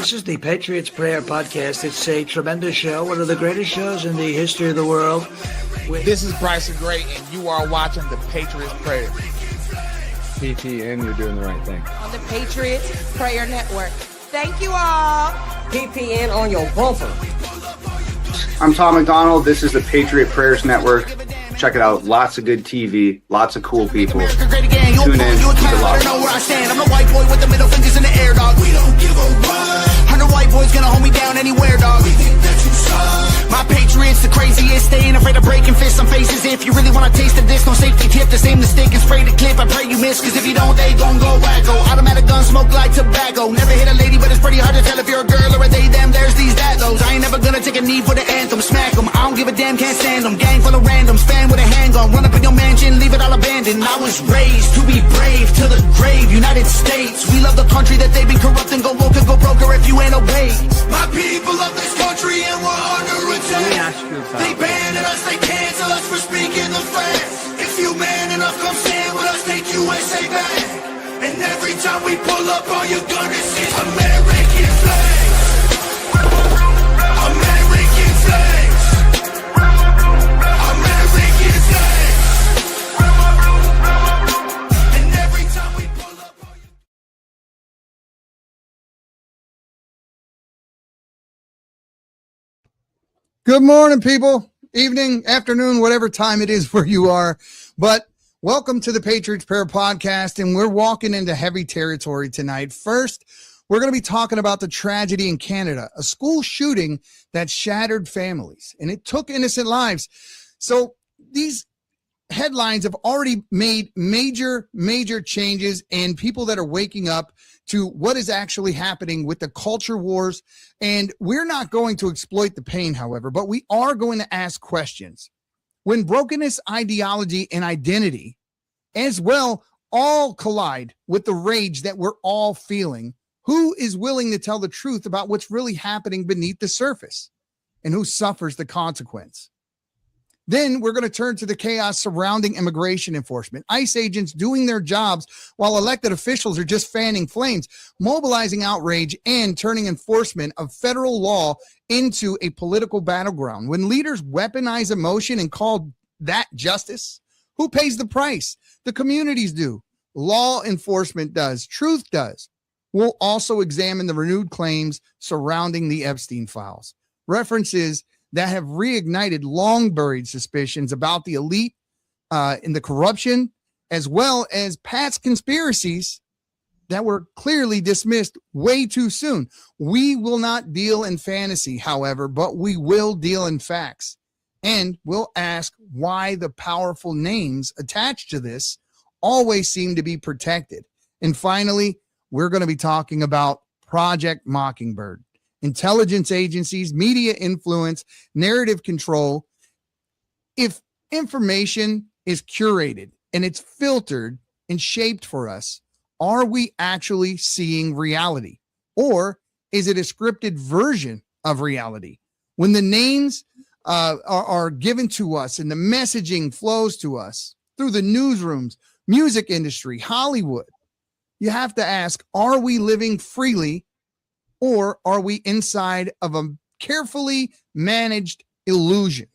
This is the Patriots Prayer Podcast. It's a tremendous show, one of the greatest shows in the history of the world. This is Bryson Gray, and you are watching the Patriots Prayer. PPN, you're doing the right thing. On the Patriots Prayer Network. Thank you all. PPN on your bumper. I'm Tom McDonald. This is the Patriot Prayers Network. Check it out. Lots of good TV. Lots of cool people. Tune in. Keep it locked. I'm the white boy with the middle fingers in the air, dog. We don't give a what. 100 white boys gonna hold me down anywhere, dog. We think that you suck. My Patriots, the craziest. They ain't afraid of breaking fists on faces. If you really want a taste of this, no safety tip. The same mistake and spray the clip. I pray you miss, cause if you don't, they gon' go wacko. Automatic gun smoke like tobacco. Never hit a lady, but it's pretty hard to tell if you're a girl or a they, them. There's these, that, those. I ain't never gonna take a knee for the anthem. Smack them. I don't give a damn, can't stand them. Gang full of randoms. Fan with a handgun. Run up in your mansion, leave it all abandoned. I was raised to be brave to the grave. United States, we love the country that they've been corrupting. Go woke and go broker if you ain't obeyed. My people love this country and we're under attack. They banned us, they cancel us for speaking the facts. If you man enough, come stand with us, take USA back. And every time we pull up, all you're gonna see is American flags. American flags. American flags. And every time we pull up, all you... Good morning, people. Evening, afternoon, whatever time it is where you are. But welcome to the Patriots Prayer Podcast, and we're walking into heavy territory tonight. First, we're going to be talking about the tragedy in Canada, a school shooting that shattered families, and it took innocent lives. So these headlines have already made major changes, and people that are waking up to what is actually happening with the culture wars. And we're not going to exploit the pain, however, but we are going to ask questions. When brokenness, ideology, and identity as well all collide with the rage that we're all feeling, who is willing to tell the truth about what's really happening beneath the surface and who suffers the consequence? Then we're going to turn to the chaos surrounding immigration enforcement. ICE agents doing their jobs while elected officials are just fanning flames, mobilizing outrage, and turning enforcement of federal law into a political battleground. When leaders weaponize emotion and call that justice, who pays the price? The communities do. Law enforcement does. Truth does. We'll also examine the renewed claims surrounding the Epstein files. References that have reignited long-buried suspicions about the elite in the corruption, as well as past conspiracies that were clearly dismissed way too soon. We will not deal in fantasy, however, but we will deal in facts. And we'll ask why the powerful names attached to this always seem to be protected. And finally, we're going to be talking about Project Mockingbird. Intelligence agencies, media influence, narrative control. If information is curated and it's filtered and shaped for us, are we actually seeing reality? Or is it a scripted version of reality? When the names are given to us and the messaging flows to us through the newsrooms, music industry, Hollywood, you have to ask, are we living freely? Or are we inside of a carefully managed illusion?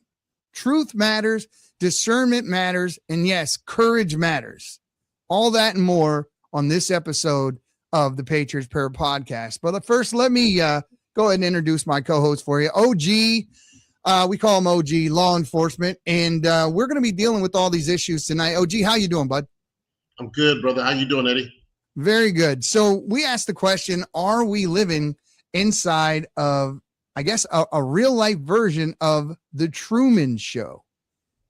Truth matters, discernment matters, and yes, courage matters. All that and more on this episode of the Patriots Prayer Podcast. But first, let me go ahead and introduce my co-host for you, OG. We call him OG, law enforcement, and we're going to be dealing with all these issues tonight. OG, how you doing, bud? I'm good, brother. How you doing, Eddie? Very good. So we asked the question, are we living inside of, I guess, a real life version of the Truman Show?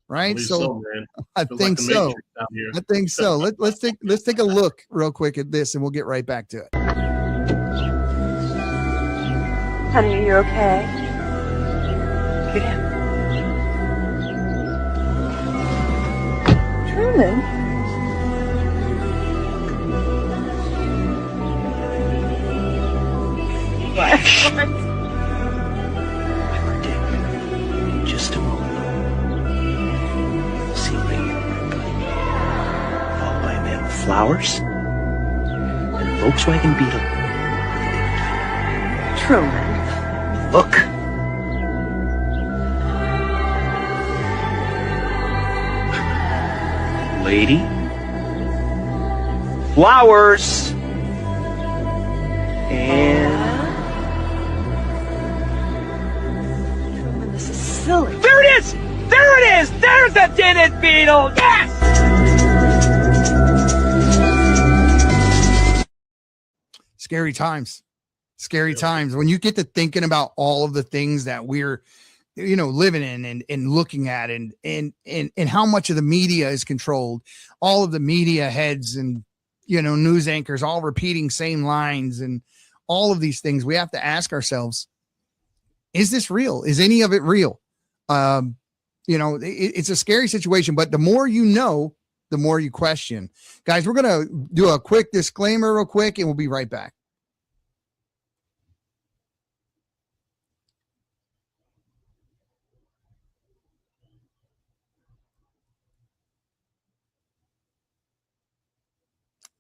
Right. So man. I think so. I think so. Let's take a look real quick at this and we'll get right back to it. Honey, are you okay? Yeah. Truman? What? In just a moment, see a lady in red bike, followed by a man with flowers and a Volkswagen Beetle with a big Truman. Look. Lady. Flowers. And... Truman, this is silly. There it is! There it is! There's the tinted beetle! Yes! Scary times. Scary times. When you get to thinking about all of the things that we're, living in and looking at and how much of the media is controlled, all of the media heads and, news anchors all repeating same lines and all of these things, we have to ask ourselves, is this real? Is any of it real? It's a scary situation, but the more you know, the more you question. Guys, we're going to do a quick disclaimer real quick, and we'll be right back.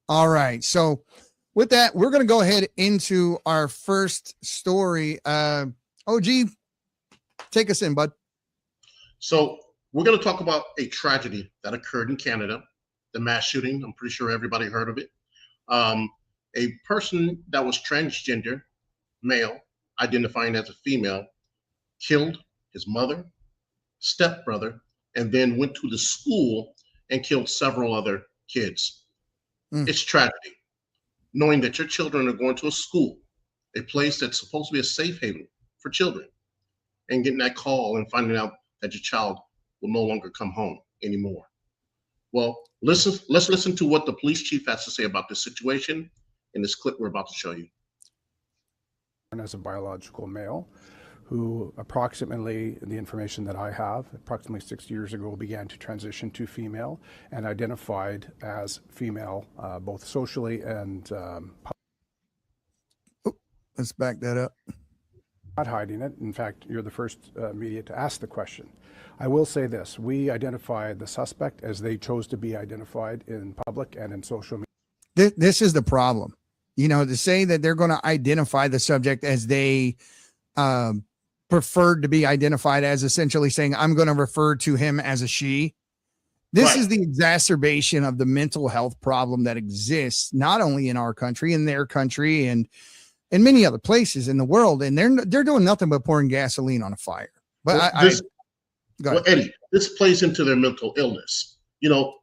All right. So with that, we're going to go ahead into our first story. OG, take us in, bud. So we're going to talk about a tragedy that occurred in Canada, the mass shooting. I'm pretty sure everybody heard of it. A person that was transgender, male, identifying as a female, killed his mother, stepbrother, and then went to the school and killed several other kids. It's tragedy, knowing that your children are going to a school, a place that's supposed to be a safe haven for children, and getting that call and finding out that your child will no longer come home anymore. Well, let's listen to what the police chief has to say about this situation in this clip we're about to show you. As a biological male, who approximately, the information that I have, approximately 6 years ago began to transition to female and identified as female, both socially and let's back that up. Not hiding it. In fact, you're the first media to ask the question. I will say this, we identified the suspect as they chose to be identified in public and in social media. This is the problem. To say that they're going to identify the subject as they preferred to be identified as, essentially saying, I'm going to refer to him as a she. This is the exacerbation of the mental health problem that exists, not only in our country, in their country, and in many other places in the world. And they're doing nothing but pouring gasoline on a fire. But Eddie, this plays into their mental illness.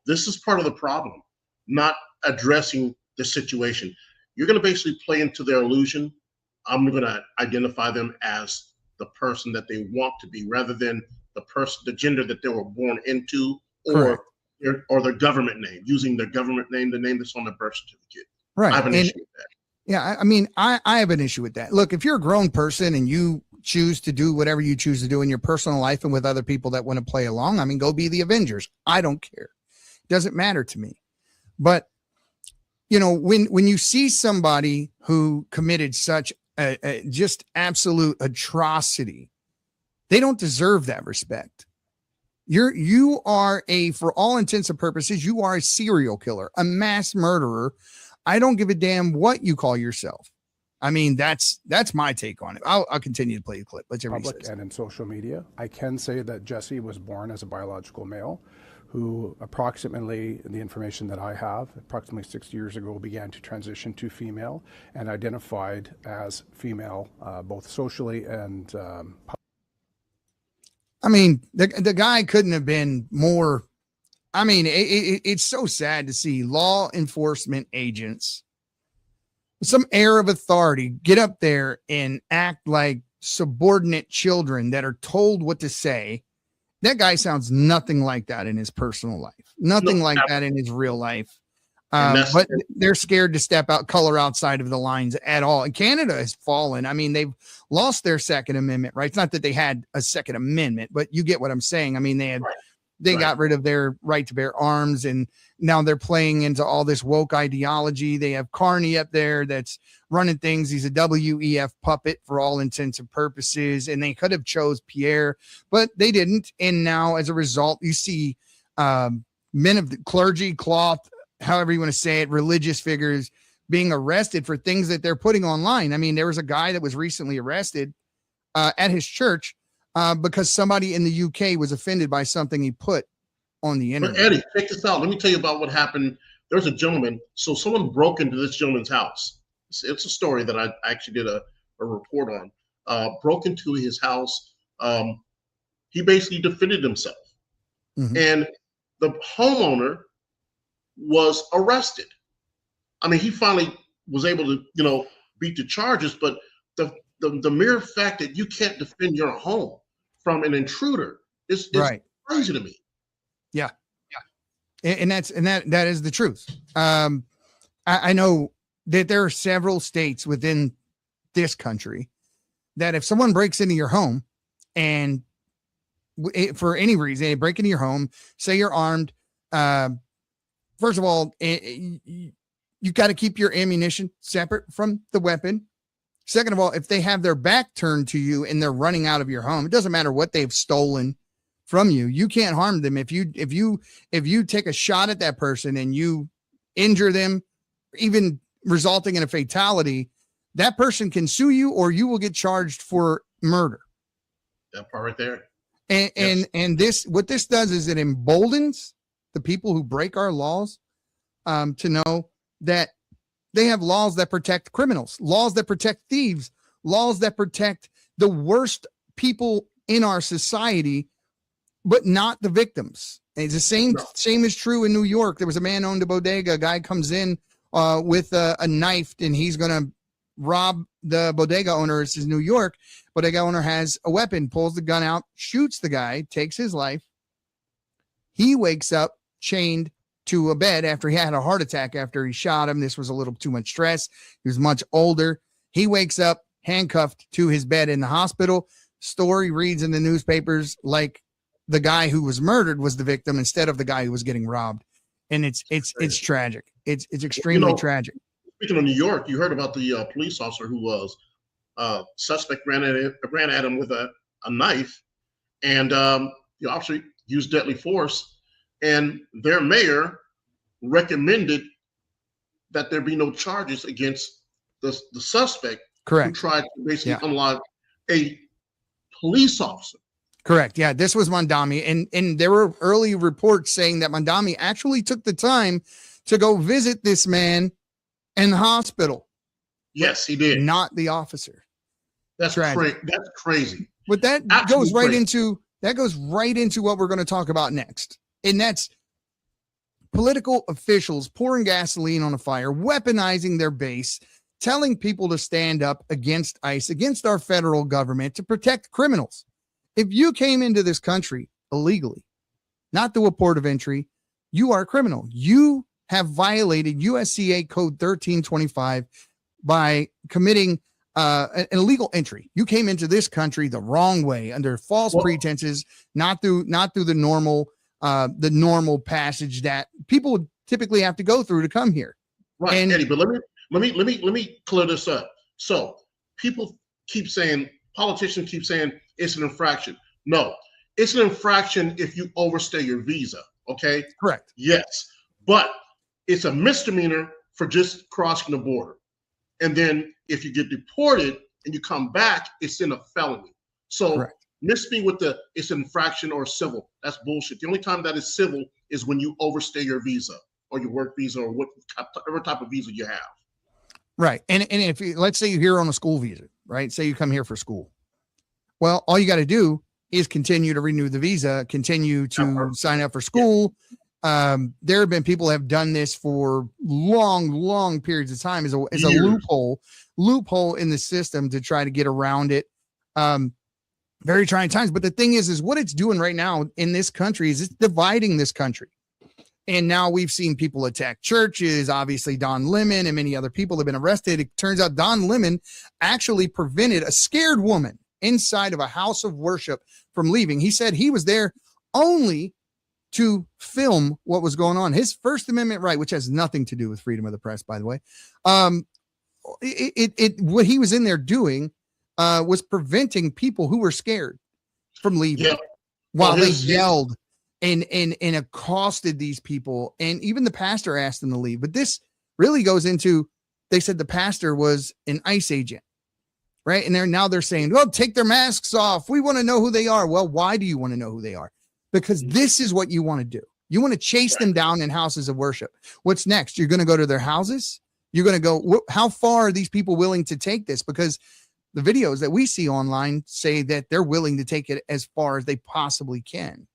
This is part of the problem, not addressing the situation. You're going to basically play into their illusion. I'm going to identify them as the person that they want to be, rather than the gender that they were born into, or their government name, using their government name, the name that's on the birth certificate. Right. I have an issue with that. Yeah, I have an issue with that. Look, if you're a grown person and you choose to do whatever you choose to do in your personal life and with other people that want to play along, go be the Avengers. I don't care. It doesn't matter to me. But when you see somebody who committed such a just absolute atrocity, they don't deserve that respect. You are for all intents and purposes, you are a serial killer, a mass murderer. I don't give a damn what you call yourself. That's my take on it. I'll continue to play the clip. Let's public and in social media. I can say that Jesse was born as a biological male, who approximately, the information that I have, approximately 6 years ago began to transition to female and identified as female, both socially and the guy couldn't have been more. It's so sad to see law enforcement agents with some air of authority get up there and act like subordinate children that are told what to say. That guy sounds nothing like that in his personal life, nothing like that in his real life. But they're scared to step out, color outside of the lines at all. And Canada has fallen. They've lost their Second Amendment rights. Not that they had a Second Amendment, but you get what I'm saying. They got rid of their right to bear arms, and now they're playing into all this woke ideology. They have Carney up there that's running things. He's a WEF puppet for all intents and purposes, and they could have chose Pierre, but they didn't. And now, as a result, you see men of the clergy, cloth, however you want to say it, religious figures being arrested for things that they're putting online. I mean, there was a guy that was recently arrested at his church because somebody in the UK was offended by something he put on the internet. But Eddie, check this out. Let me tell you about what happened. There's a gentleman. So someone broke into this gentleman's house. It's a story that I actually did a report on. Broke into his house. He basically defended himself. Mm-hmm. And the homeowner was arrested. I mean, he finally was able to, beat the charges, but the mere fact that you can't defend your home from an intruder is crazy to me. Yeah. And that is the truth. I know that there are several states within this country that if someone breaks into your home and for any reason, they break into your home, say you're armed. First of all, you got to keep your ammunition separate from the weapon. Second of all, if they have their back turned to you and they're running out of your home, it doesn't matter what they've stolen from you. You can't harm them. If you take a shot at that person and you injure them, even resulting in a fatality, that person can sue you or you will get charged for murder. That part right there. And this, what this does is it emboldens the people who break our laws to know that they have laws that protect criminals, laws that protect thieves, laws that protect the worst people in our society, but not the victims. And it's the same is true in New York. There was a man owned a bodega. A guy comes in with a knife and he's going to rob the bodega owner. This is New York. Bodega owner has a weapon, pulls the gun out, shoots the guy, takes his life. He wakes up chained to a bed after he had a heart attack after he shot him. This was a little too much stress. He was much older. He wakes up handcuffed to his bed in the hospital. Story reads in the newspapers like the guy who was murdered was the victim instead of the guy who was getting robbed. And it's tragic. It's extremely tragic. Speaking of New York, you heard about the police officer who was suspect ran at him with a knife, and the officer used deadly force, and their mayor recommended that there be no charges against the suspect. Correct. Who tried to basically unlock a police officer. Correct. Yeah, this was Mondami, and there were early reports saying that Mondami actually took the time to go visit this man in the hospital. Yes, he did. Not the officer. That's crazy. That's crazy. But that goes right into what we're going to talk about next, and that's political officials pouring gasoline on a fire, weaponizing their base, telling people to stand up against ICE, against our federal government to protect criminals. If you came into this country illegally, not through a port of entry, you are a criminal. You have violated USCA Code 1325 by committing an illegal entry. You came into this country the wrong way under false pretenses, not through the normal passage that people would typically have to go through to come here. Right, and Eddie, but let me clear this up. So people keep saying, politicians keep saying it's an infraction. No, it's an infraction if you overstay your visa. Okay. Correct. Yes, but it's a misdemeanor for just crossing the border. And then if you get deported and you come back, it's in a felony. So miss me with it's an infraction or civil. That's bullshit. The only time that is civil is when you overstay your visa or your work visa or whatever type of visa you have. Right. And if let's say you're here on a school visa, right? Say you come here for school. Well, all you got to do is continue to renew the visa, continue to sign up for school. There have been people that have done this for long periods of time as a loophole in the system to try to get around it. Very trying times. But the thing is what it's doing right now in this country is it's dividing this country. And now we've seen people attack churches. Obviously, Don Lemon and many other people have been arrested. It turns out Don Lemon actually prevented a scared woman inside of a house of worship from leaving. He said he was there only to film what was going on. His First Amendment right, which has nothing to do with freedom of the press, by the way. What he was in there doing was preventing people who were scared from leaving while they yelled and accosted these people. And even the pastor asked them to leave. But this really goes into they said the pastor was an ICE agent, right? And now they're saying, well, take their masks off. We want to know who they are. Well, why do you want to know who they are? Because this is what you want to do. You want to chase them down in houses of worship. What's next? You're going to go to their houses. You're going to go, how far are these people willing to take this? Because the videos that we see online say that they're willing to take it as far as they possibly can.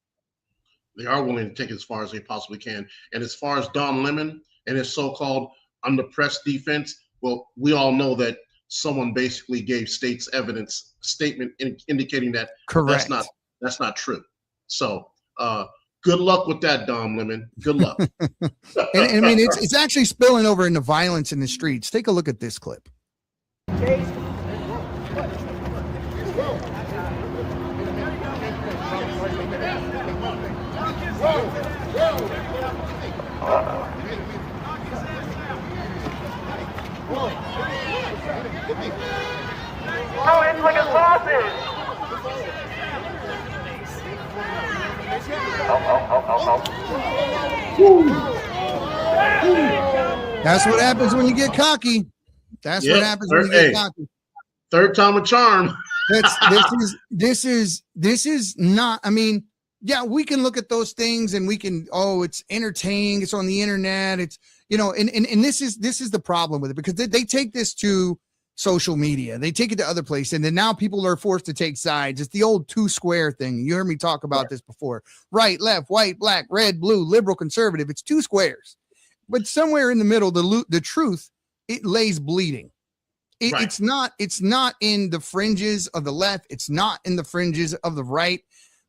They are willing to take it as far as they possibly can. And as far as Don Lemon and his so-called under press defense, well, we all know that someone basically gave state's evidence statement indicating that correct. That's not true. So good luck with that, Don Lemon. Good luck. and I mean, it's actually spilling over into violence in the streets. Take a look at this clip. Oh, it's like a sausage. That's what happens when you get cocky. That's what happens when you get cocky. Third time a charm. This is not, I mean, yeah, we can look at those things and we can, it's entertaining. It's on the internet. It's, and this is the problem with it, because they take this to social media. They take it to other places. And then now people are forced to take sides. It's the old 2 square thing. You heard me talk about this before. Right, left, white, black, red, blue, liberal, conservative. It's 2 squares. But somewhere in the middle, the truth, it lays bleeding. It's not in the fringes of the left. It's not in the fringes of the right.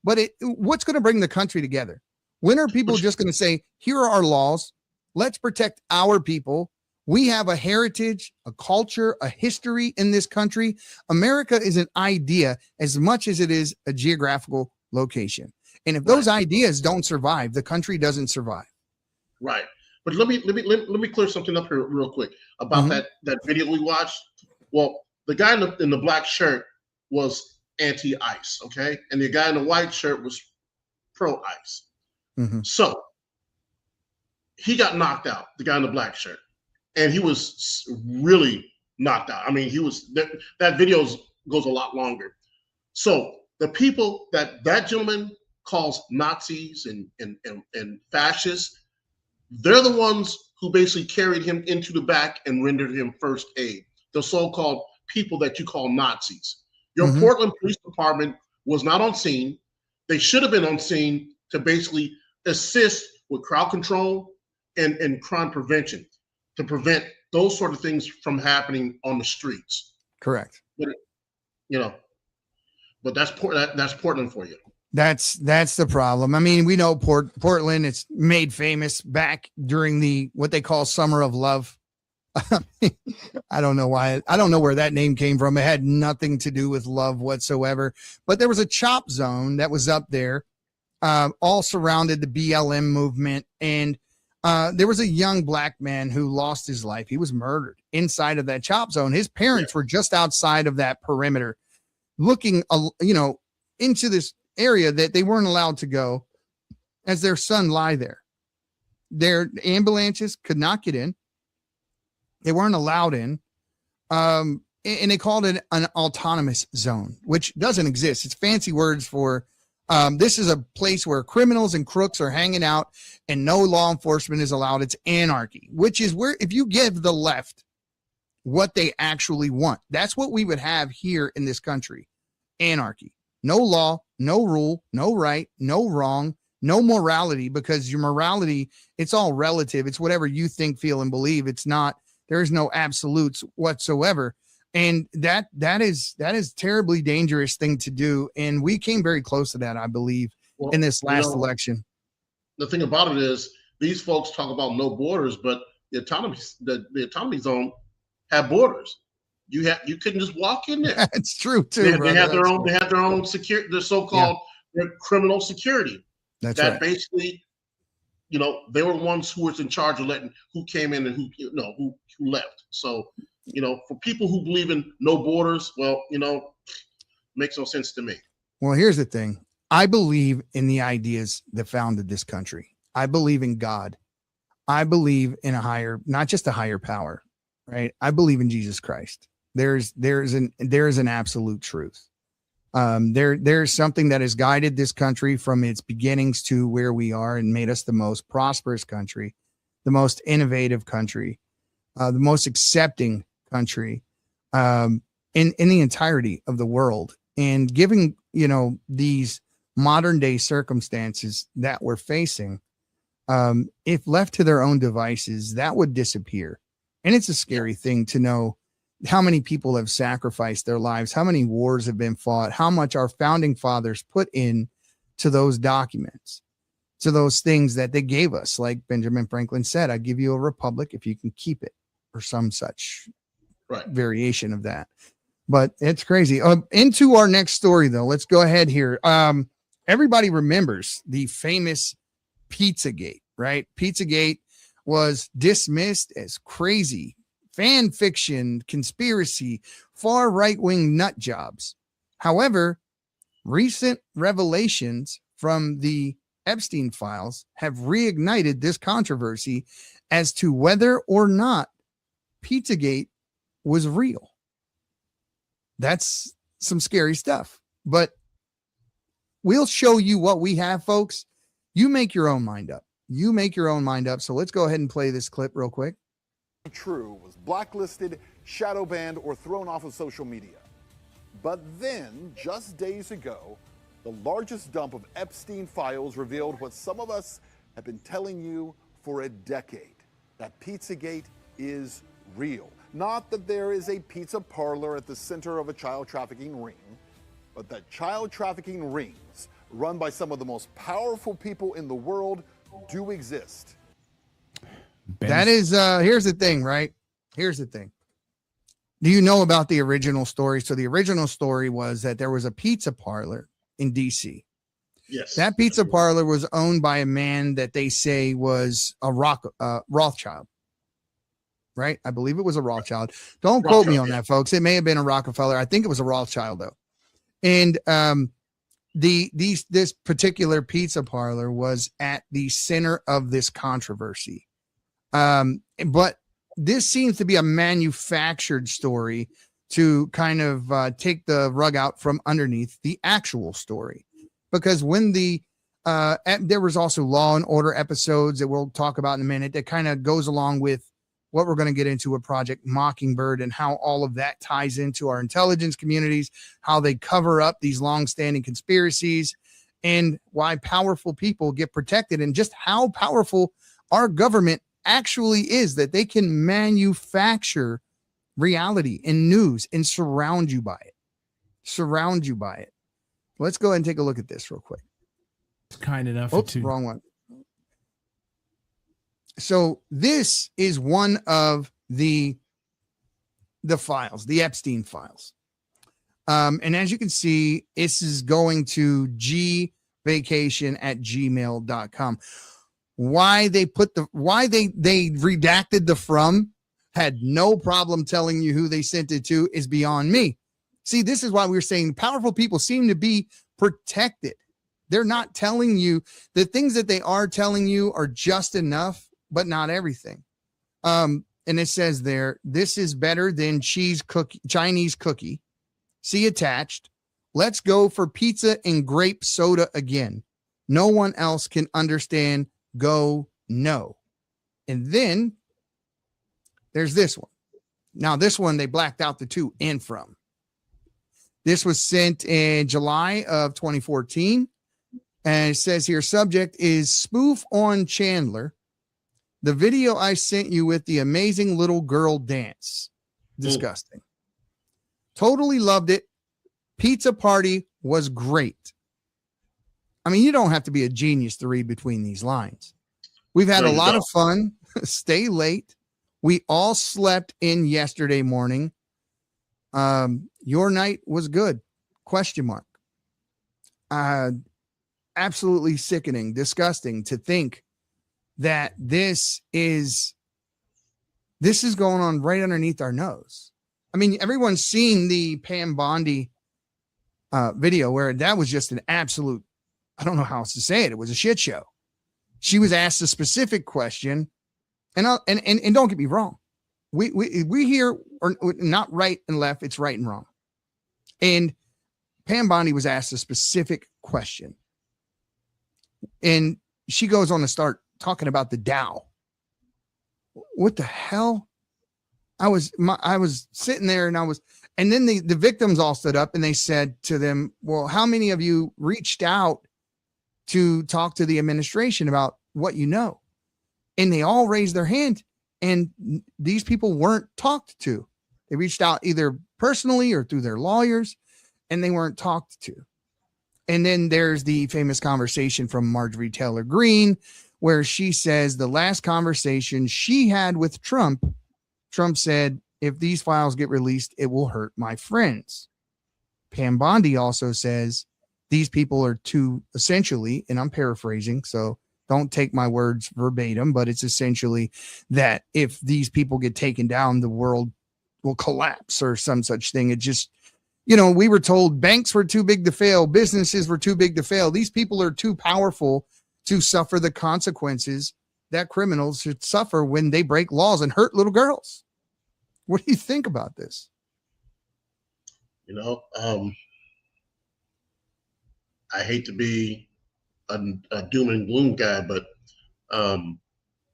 But what's going to bring the country together? When are people just going to say, here are our laws. Let's protect our people. We have a heritage, a culture, a history in this country. America is an idea as much as it is a geographical location. And if those ideas don't survive, the country doesn't survive. Right. But let me clear something up here real quick about that video we watched. Well, the guy in the black shirt was anti-ICE, okay? And the guy in the white shirt was pro-ICE. So he got knocked out, the guy in the black shirt. And he was really knocked out. I mean, that video goes a lot longer. So the people that gentleman calls Nazis and fascists, they're the ones who basically carried him into the back and rendered him first aid. The so-called people that you call Nazis. Your Portland Police Department was not on scene. They should have been on scene to basically assist with crowd control and crime prevention, to prevent those sort of things from happening on the streets. Correct. But that's Portland for you. That's the problem. I mean, we know Portland, it's made famous back during what they call Summer of Love. I don't know why. I don't know where that name came from. It had nothing to do with love whatsoever. But there was a chop zone that was up there, all surrounded the BLM movement. And there was a young black man who lost his life. He was murdered inside of that chop zone. His parents were just outside of that perimeter looking, into this area that they weren't allowed to go as their son lie there. Their ambulances could not get in. They weren't allowed in. And they called it an autonomous zone, which doesn't exist. It's fancy words for this is a place where criminals and crooks are hanging out and no law enforcement is allowed. It's anarchy, which is where, if you give the left what they actually want, that's what we would have here in this country. Anarchy. No law, no rule, no right, no wrong, no morality, because your morality, it's all relative. It's whatever you think, feel, and believe. It's not, there is no absolutes whatsoever. And that is terribly dangerous thing to do. And we came very close to that, I believe, in this last election. The thing about it is these folks talk about no borders, but the autonomy zone had borders. You couldn't just walk in there. It's true too. They had their own security, their so-called their criminal security. That's right. Basically, they were the ones who was in charge of letting who came in and who left. So, for people who believe in no borders, well, makes no sense to me. Well, here's the thing. I believe in the ideas that founded this country. I believe in God. I believe in not just a higher power. right? I believe in Jesus Christ. There's an absolute truth. There's something that has guided this country from its beginnings to where we are and made us the most prosperous country, the most innovative country, the most accepting country in the entirety of the world. And given, these modern day circumstances that we're facing, if left to their own devices, that would disappear. And it's a scary thing to know how many people have sacrificed their lives, how many wars have been fought, how much our founding fathers put in to those documents, to those things that they gave us. Like Benjamin Franklin said, I give you a republic if you can keep it, or some such variation of that. But it's crazy. Into our next story, though. Let's go ahead here. Everybody remembers the famous Pizzagate, right? Pizzagate was dismissed as crazy, fan fiction, conspiracy, far right-wing nut jobs. However, recent revelations from the Epstein files have reignited this controversy as to whether or not Pizzagate was real. That's some scary stuff, but we'll show you what we have, folks. You make your own mind up. So let's go ahead and play this clip real quick. True was blacklisted, shadow banned, or thrown off of social media. But then, just days ago, the largest dump of Epstein files revealed what some of us have been telling you for a decade, that Pizzagate is real. Not that there is a pizza parlor at the center of a child trafficking ring, but that child trafficking rings run by some of the most powerful people in the world do exist. That is, here's the thing, right? Here's the thing. Do you know about the original story? So the original story was that there was a pizza parlor in DC. Yes. That pizza parlor was owned by a man that they say was a Rothschild, right? I believe it was a Rothschild. Don't quote me on that, folks. It may have been a Rockefeller. I think it was a Rothschild, though. And this particular pizza parlor was at the center of this controversy. But this seems to be a manufactured story to kind of take the rug out from underneath the actual story. Because when there was also Law and Order episodes that we'll talk about in a minute that kind of goes along with what we're going to get into with Project Mockingbird and how all of that ties into our intelligence communities, how they cover up these longstanding conspiracies, and why powerful people get protected, and just how powerful our government actually is, that they can manufacture reality and news and surround you by it. Let's go ahead and take a look at this real quick. It's kind enough to wrong one. So this is one of the files, the Epstein files. And as you can see, this is going to gvacation@gmail.com. Why they redacted the from, had no problem telling you who they sent it to, is beyond me. See, this is why we're saying powerful people seem to be protected. They're not telling you the things that they are telling you are just enough, but not everything. And it says there, this is better than Chinese cookie. See attached. Let's go for pizza and grape soda again. No one else can understand. Go no. And then there's this one. Now this one, they blacked out the to and from. This was sent in July of 2014. And it says here, subject is spoof on Chandler. The video I sent you with the amazing little girl dance. Disgusting. Totally loved it. Pizza party was great. I mean, you don't have to be a genius to read between these lines. We've had a lot of fun. Stay late. We all slept in yesterday morning. Your night was good. ? Absolutely sickening, disgusting to think that this is going on right underneath our nose. I mean, everyone's seen the Pam Bondi video where that was just an absolute, I don't know how else to say it. It was a shit show. She was asked a specific question, and don't get me wrong. we hear, or not right and left, it's right and wrong. And Pam Bondi was asked a specific question, and she goes on to start talking about the Dow. What the hell? I was sitting there, and then the victims all stood up and they said to them, well, how many of you reached out to talk to the administration about what you know? And they all raised their hand, and these people weren't talked to. They reached out either personally or through their lawyers, and they weren't talked to. And then there's the famous conversation from Marjorie Taylor Greene, where she says the last conversation she had with Trump said, if these files get released, it will hurt my friends. Pam Bondi also says these people are too, essentially, and I'm paraphrasing, so don't take my words verbatim, but it's essentially that if these people get taken down, the world will collapse or some such thing. It just, we were told banks were too big to fail. Businesses were too big to fail. These people are too powerful to suffer the consequences that criminals should suffer when they break laws and hurt little girls. What do you think about this? I hate to be a doom and gloom guy, but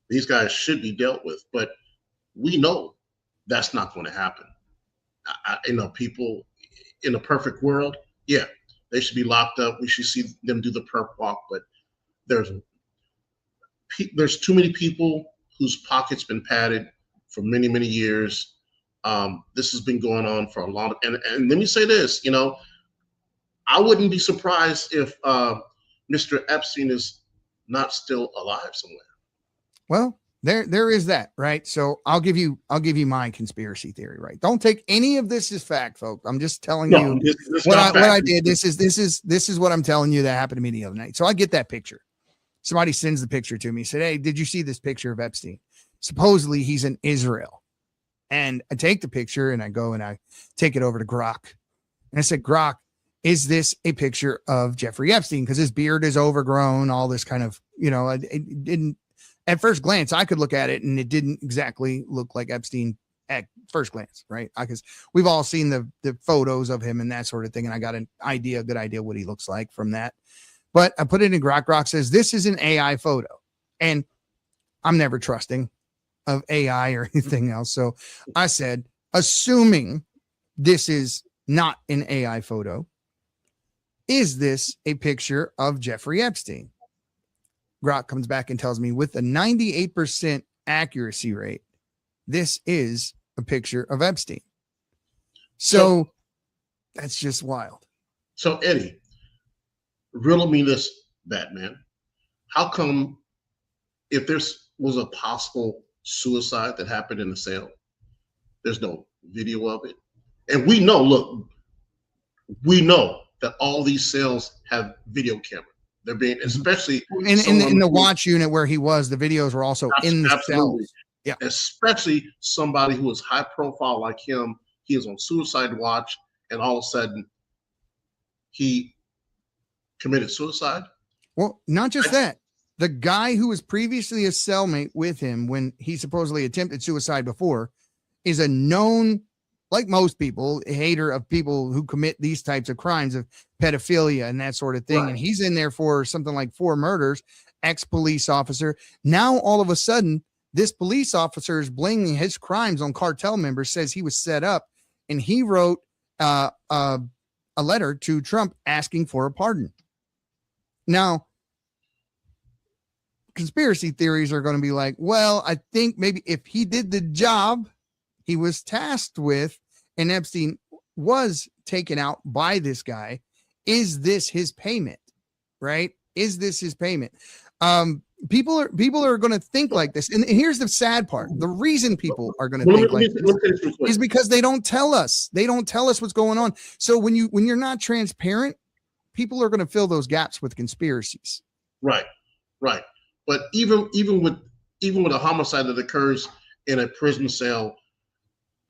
these guys should be dealt with. But we know that's not going to happen. People in a perfect world, yeah, they should be locked up. We should see them do the perp walk. But there's too many people whose pockets been padded for many, many years. This has been going on for a long, and let me say this, I wouldn't be surprised if Mr. Epstein is not still alive somewhere. Well, there is that, right? So I'll give you my conspiracy theory, right? Don't take any of this as fact, folks. I'm just telling you what I did. This is what I'm telling you that happened to me the other night. So I get that picture. Somebody sends the picture to me, said, hey, did you see this picture of Epstein? Supposedly he's in Israel. And I take the picture and I go and I take it over to Grok. And I said, Grok, is this a picture of Jeffrey Epstein? Because his beard is overgrown, all this kind of, it didn't, at first glance, I could look at it and it didn't exactly look like Epstein at first glance, right? Because we've all seen the photos of him and that sort of thing. And I got a good idea what he looks like from that. But I put it in Grok. Grok says, this is an AI photo. And I'm never trusting of AI or anything else. So I said, assuming this is not an AI photo, is this a picture of Jeffrey Epstein? Grok comes back and tells me with a 98% accuracy rate, this is a picture of Epstein. So that's just wild. So Eddie, riddle me this, Batman. How come if there was a possible suicide that happened in the cell, there's no video of it? And we know that all these cells have video camera. They're being, especially in the watch unit where he was, the videos were also in the cells. Yeah. Especially somebody who is high profile like him. He is on suicide watch, and all of a sudden he committed suicide. Well, not just that. The guy who was previously a cellmate with him when he supposedly attempted suicide before is a known, like most people, a hater of people who commit these types of crimes of pedophilia and that sort of thing. Right. And he's in there for something like 4 murders, ex-police officer. Now, all of a sudden, this police officer is blaming his crimes on cartel members, says he was set up, and he wrote a letter to Trump asking for a pardon. Now, conspiracy theories are going to be like, well, I think maybe if he did the job he was tasked with and Epstein was taken out by this guy, is this his payment? Right? Is this his payment? People are going to think like this. And here's the sad part. The reason people are going to think like this is because they don't tell us. They don't tell us what's going on. So when you're not transparent, people are going to fill those gaps with conspiracies. Right. But even with a homicide that occurs in a prison cell,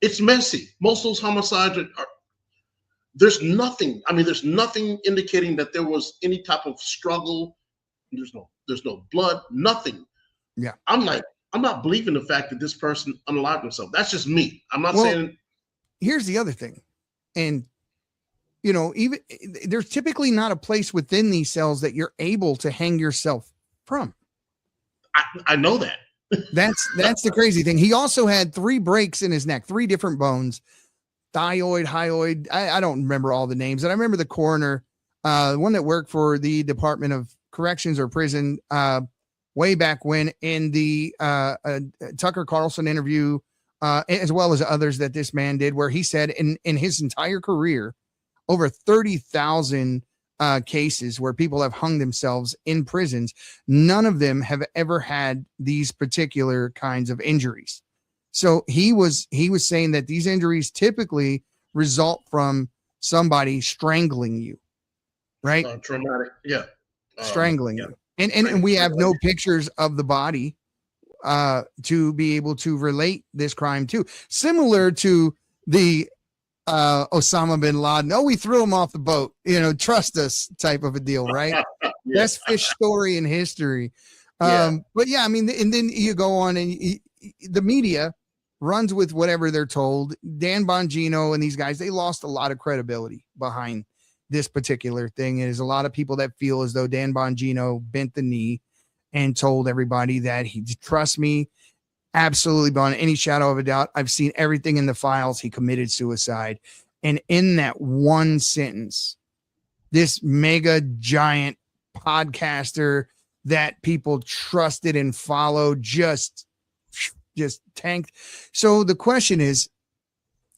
it's messy. Most of those homicides are there's nothing. I mean, there's nothing indicating that there was any type of struggle. There's no blood, nothing. Yeah. I'm like, I'm not believing the fact that this person unalived himself. That's just me. I'm not saying. Here's the other thing. And, you know, even there's typically not a place within these cells that you're able to hang yourself from. I know that. That's the crazy thing. He also had 3 breaks in his neck, 3 different bones, thyoid, hyoid. I don't remember all the names. And I remember the coroner, the one that worked for the Department of Corrections or Prison, way back when, in the Tucker Carlson interview, as well as others that this man did, where he said in his entire career, over 30,000 cases where people have hung themselves in prisons, none of them have ever had these particular kinds of injuries. So he was saying that these injuries typically result from somebody strangling you, right? Traumatic, yeah. Strangling you. And we have no pictures of the body to be able to relate this crime to. Similar to the Osama bin Laden. Oh, we threw him off the boat, you know, trust us type of a deal, right? Best fish story in history. But yeah, I mean, and then you go on and the media runs with whatever they're told. Dan Bongino and these guys, they lost a lot of credibility behind this particular thing. And there's a lot of people that feel as though Dan Bongino bent the knee and told everybody that he, trust me, absolutely beyond any shadow of a doubt, I've seen everything in the files. He committed suicide. And in that one sentence, this mega giant podcaster that people trusted and followed just tanked. So the question is,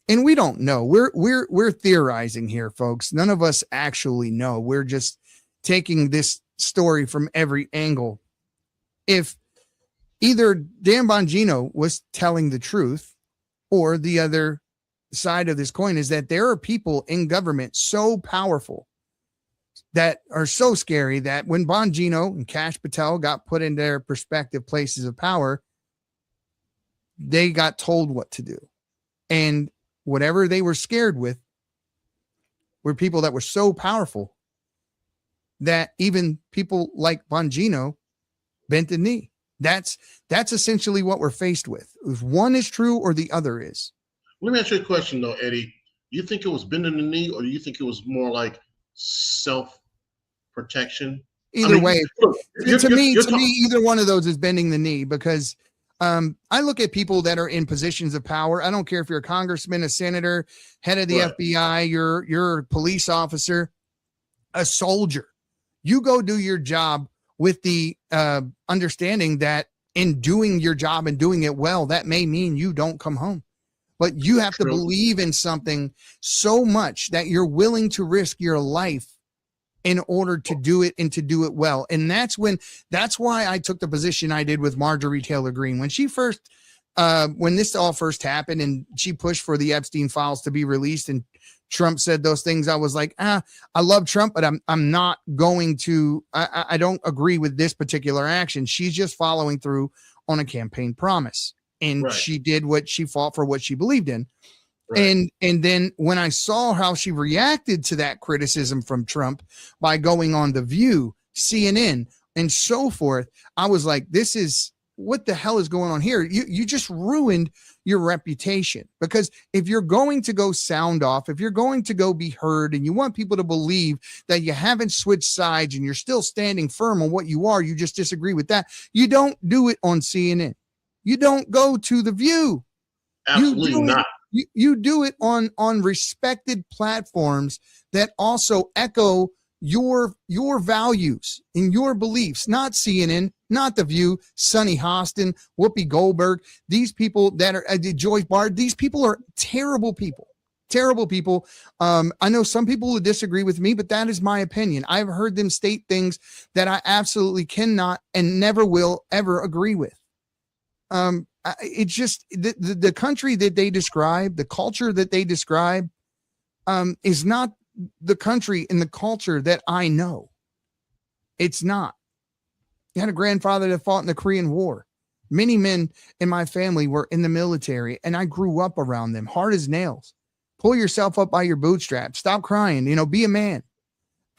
and we don't know, we're theorizing here, folks. None of us actually know. We're just taking this story from every angle. If either Dan Bongino was telling the truth, or the other side of this coin is that there are people in government so powerful that are so scary that when Bongino and Kash Patel got put in their respective places of power, they got told what to do. And whatever they were scared with were people that were so powerful that even people like Bongino bent the knee. That's essentially what we're faced with. If one is true or the other is. Let me ask you a question though, Eddie. You think it was bending the knee, or do you think it was more like self-protection? Either way, to me, either one of those is bending the knee, because I look at people that are in positions of power. I don't care if you're a congressman, a senator, head of the FBI, you're a police officer, a soldier. You go do your job with the understanding that in doing your job and doing it well, that may mean you don't come home. But you have to believe in something so much that you're willing to risk your life in order to do it and to do it well. And that's why I took the position I did with Marjorie Taylor Greene. When she first, when this all first happened and she pushed for the Epstein files to be released and Trump said those things, I was like, I love Trump, but I'm not going to, I don't agree with this particular action. She's just following through on a campaign promise. And she did what she fought for, what she believed in. And then when I saw how she reacted to that criticism from Trump by going on The View, CNN, and so forth, I was like, this is, what the hell is going on here? You just ruined your reputation, because if you're going to go sound off, if you're going to go be heard, and you want people to believe that you haven't switched sides and you're still standing firm on what you are, you just disagree with that. You don't do it on CNN. You don't go to The View. Absolutely not. You do it on respected platforms that also echo your values and your beliefs, not CNN, not The View, Sonny Hostin, Whoopi Goldberg, these people that are Joyce Bard. These people are terrible people. I know some people will disagree with me, but that is my opinion. I've heard them state things that I absolutely cannot and never will ever agree with. It's just the country that they describe, the culture that they describe, is not the country and the culture that I know. It's not. I had a grandfather that fought in the Korean War. Many men in my family were in the military, and I grew up around them, hard as nails. Pull yourself up by your bootstraps. Stop crying. Be a man.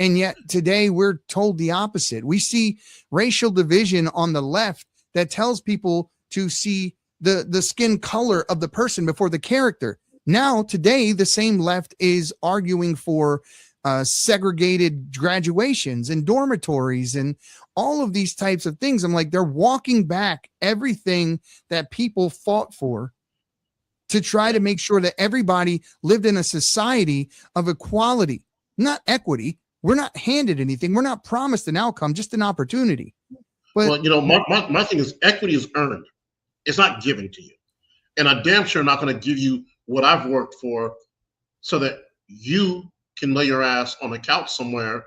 And yet today we're told the opposite. We see racial division on the left that tells people to see the skin color of the person before the character. Now, today, the same left is arguing for segregated graduations and dormitories and all of these types of things. I'm like, they're walking back everything that people fought for to try to make sure that everybody lived in a society of equality, not equity. We're not handed anything. We're not promised an outcome, just an opportunity. But, well, you know, my thing is equity is earned. It's not given to you. And I'm damn sure not going to give you what I've worked for so that you can lay your ass on a couch somewhere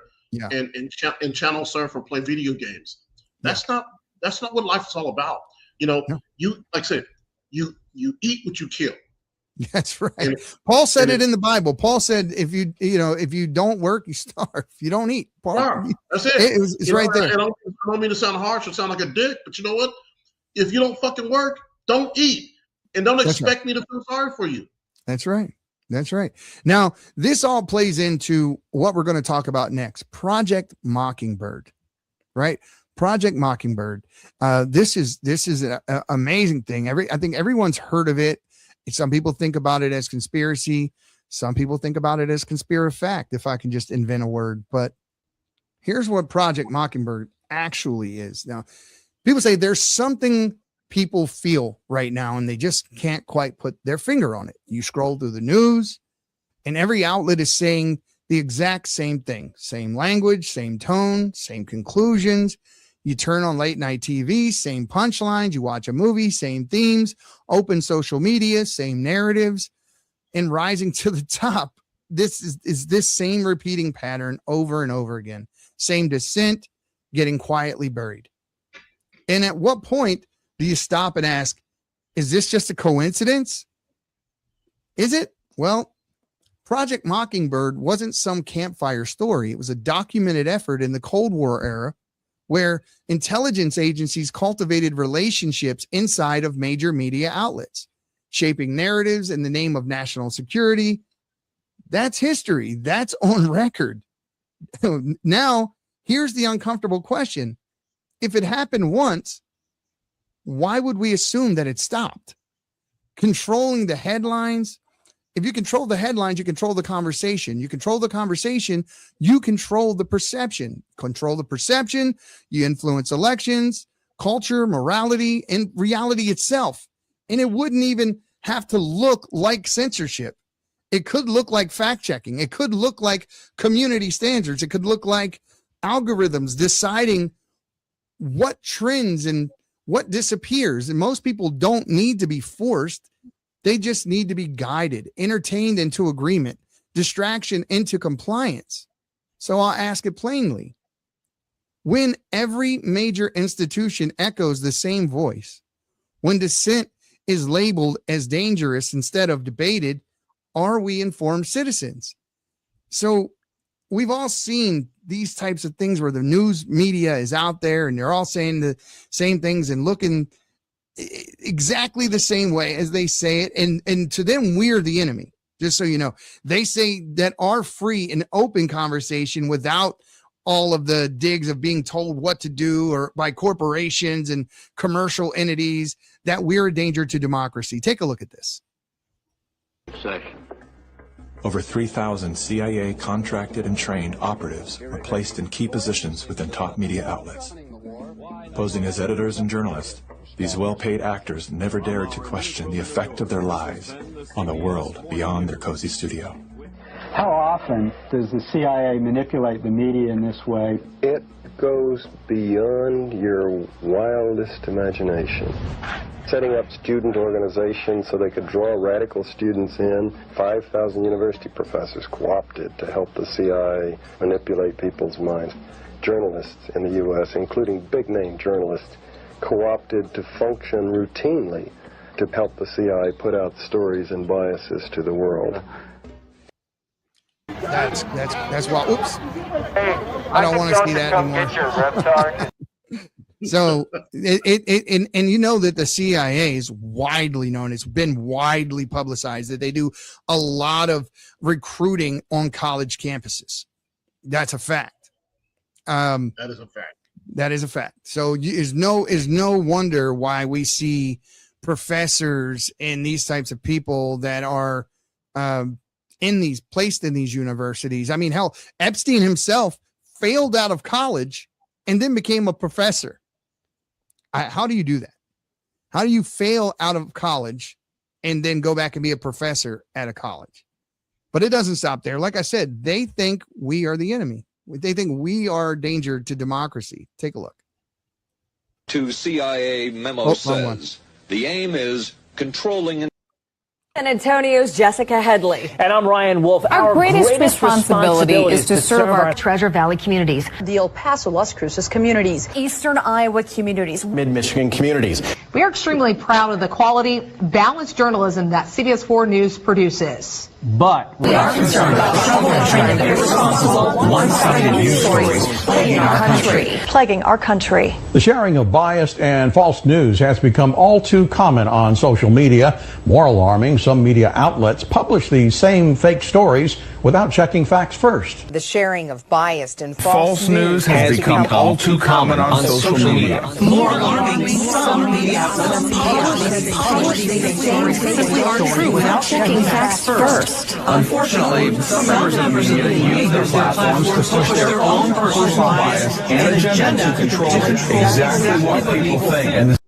and channel surf or play video games. That's not what life is all about. You know, you, like I said, you eat what you kill. That's right. Paul said it in the Bible. Paul said, if you don't work, you starve. You don't eat. Paul, that's it. It's right there. I don't mean to sound harsh or sound like a dick, but you know what? If you don't fucking work, don't eat. And don't expect me to feel sorry for you. That's right. That's right. Now, this all plays into what we're going to talk about next. Project Mockingbird, right? Project Mockingbird. This is an amazing thing. I think everyone's heard of it. Some people think about it as conspiracy. Some people think about it as conspiracy fact, if I can just invent a word. But here's what Project Mockingbird actually is. Now, people say there's something people feel right now, and they just can't quite put their finger on it. You scroll through the news, and every outlet is saying the exact same thing. Same language, same tone, same conclusions. You turn on late night TV, same punchlines. You watch a movie, same themes. Open social media, same narratives. And rising to the top, this is this same repeating pattern over and over again. Same descent, getting quietly buried. And at what point do you stop and ask, is this just a coincidence? Is it? Well, Project Mockingbird wasn't some campfire story. It was a documented effort in the Cold War era where intelligence agencies cultivated relationships inside of major media outlets, shaping narratives in the name of national security. That's history. That's on record. Now, here's the uncomfortable question. If it happened once, why would we assume that it stopped? Controlling the headlines. If you control the headlines, you control the conversation. You control the conversation, you control the perception. Control the perception, you influence elections, culture, morality, and reality itself. And it wouldn't even have to look like censorship. It could look like fact checking. It could look like community standards. It could look like algorithms deciding what trends and what disappears. And most people don't need to be forced. They just need to be guided, entertained into agreement, distraction into compliance. So I'll ask it plainly. When every major institution echoes the same voice, when dissent is labeled as dangerous instead of debated, are we informed citizens? So we've all seen these types of things where the news media is out there and they're all saying the same things and looking exactly the same way as they say it. And to them, we're the enemy, just so you know. They say that our free and open conversation without all of the digs of being told what to do or by corporations and commercial entities, that we're a danger to democracy. Take a look at this. Over 3,000 CIA contracted and trained operatives were placed in key positions within top media outlets. Posing as editors and journalists, these well-paid actors never dared to question the effect of their lives on the world beyond their cozy studio. How often does the CIA manipulate the media in this way? It goes beyond your wildest imagination. Setting up student organizations so they could draw radical students in. 5,000 university professors co-opted to help the CIA manipulate people's minds. Journalists in the U.S., including big-name journalists, co-opted to function routinely to help the CIA put out stories and biases to the world. That's why. Oops. Hey, I don't want to see that anymore. So and you know that the CIA is widely known. It's been widely publicized that they do a lot of recruiting on college campuses. That's a fact. That is a fact. That is a fact. So is no wonder why we see professors and these types of people that are placed in these universities. I mean, hell, Epstein himself failed out of college and then became a professor. How do you do that? How do you fail out of college and then go back and be a professor at a college? But it doesn't stop there. Like I said, they think we are the enemy. They think we are a danger to democracy. Take a look. To CIA memo says the aim is controlling. San Antonio's Jessica Headley. And I'm Ryan Wolf. Our greatest responsibility is to serve our Treasure Valley communities, the El Paso, Las Cruces communities, Eastern Iowa communities, Mid-Michigan communities. We are extremely proud of the quality, balanced journalism that CBS 4 News produces. But we are concerned about troubling and irresponsible, one-sided news stories plaguing our country. The sharing of biased and false news has become all too common on social media. More alarming, some media outlets publish these same fake stories without checking facts first. The sharing of biased and false news has become all too common on social media. More alarming, some media outlets publish these stories simply aren't true without checking facts first. Unfortunately, some members of the media use their platforms to push their own personal bias and agenda to control exactly what people think. And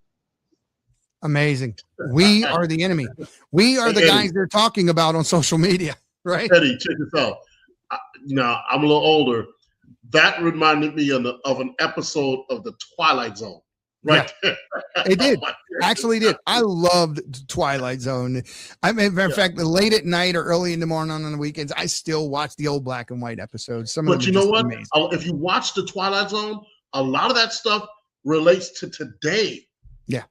amazing. We are the enemy. We are the guys they're talking about on social media, right? Eddie, check this out. Now, I'm a little older. That reminded me of an episode of The Twilight Zone. Right. Yeah, it did. Actually did. I loved Twilight Zone. I mean, in fact, late at night or early in the morning on the weekends, I still watch the old black and white episodes. But you know what? Amazing. If you watch the Twilight Zone, a lot of that stuff relates to today. Yeah.